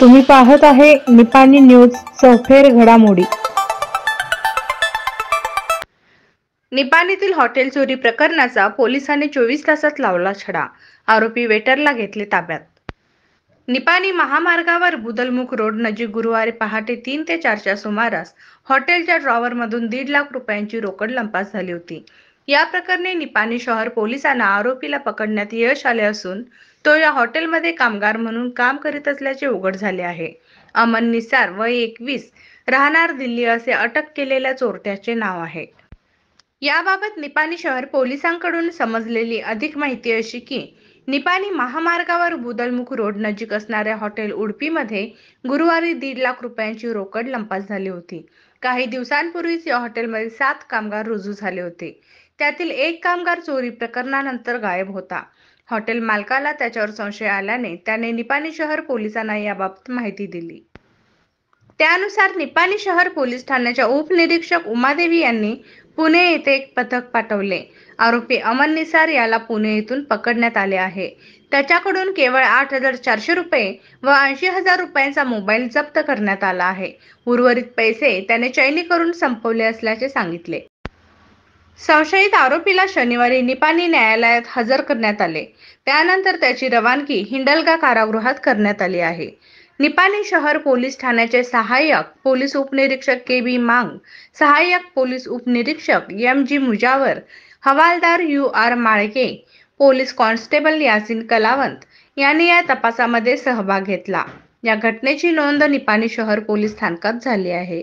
तुम्ही पाहत आहे निपाणी न्यूज चौफेर घडामोडी। निपाणीतील हॉटेल चोरी प्रकरणाचा पोलिसांनी 24 तासात लावला छडा। आरोपी वेटरला घेतले ताब्यात। निपाणी महामार्गावर बुदलमुख रोड नजीक गुरुवारी पहाटे 3 ते 4 च्या सुमारास हॉटेलच्या ड्रॉवरमधून 1.5 लाख रुपयांची रोकड लंपास झाली होती। या प्रकरणी निपाणी शहर पोलिसांना आरोपीला पकडण्यात यश आले असून तो या हॉटेलमध्ये कामगार म्हणून काम करीत असल्याचे उघड झाले आहे। अमन निसार वय 21 राहणार दिल्ली असे अटक केलेल्या चोरट्याचे नाव आहे। याबाबत निपाणी शहर पोलिसांकडून समजलेली अधिक माहिती अशी की निपाणी महामार्गावर बुदलमुख रोड नजीक असणाऱ्या हॉटेल उडपीमध्ये गुरुवारी 1.5 लाख रुपयांची रोकड लंपास झाली होती। काही दिवसांपूर्वीच या हॉटेलमध्ये 7 कामगार रुजू झाले होते। त्यातील एक कामगार चोरी प्रकरणानंतर गायब होता। हॉटेल मालकाला त्याच्यावर संशय आल्याने त्याने निपाणी शहर पोलिसांना याबाबत माहिती दिली। त्यानुसार निपाणी शहर पोलीस ठाण्याच्या उपनिरीक्षक उमादेवी यांनी पुणे येथे एक पथक पाठवले। आरोपी अमन निसार याला पुणे येथून पकडण्यात आले आहे। त्याच्याकडून केवळ 8,400 रुपये व 80,000 रुपयांचा मोबाईल जप्त करण्यात आला आहे। उर्वरित पैसे त्याने चैनी करून संपवले असल्याचे सांगितले। संशयित आरोपीला शनिवारी निपाणी न्यायालयात हजर करण्यात आले। त्यानंतर त्याची रवानगी हिंडलगा कारागृहात करण्यात आली आहे। निपाणी शहर पोलीस ठाण्याचे सहाय्यक पोलीस उपनिरीक्षक के.बी. मांग, सहाय्यक पोलीस उपनिरीक्षक एम.जी. मुजावर, हवालदार यू.आर. माळके, पोलीस कॉन्स्टेबल यासिन कलावंत यांनी या तपासामध्ये सहभाग घेतला। या घटनेची नोंद निपाणी शहर पोलीस स्थानकात झाली आहे।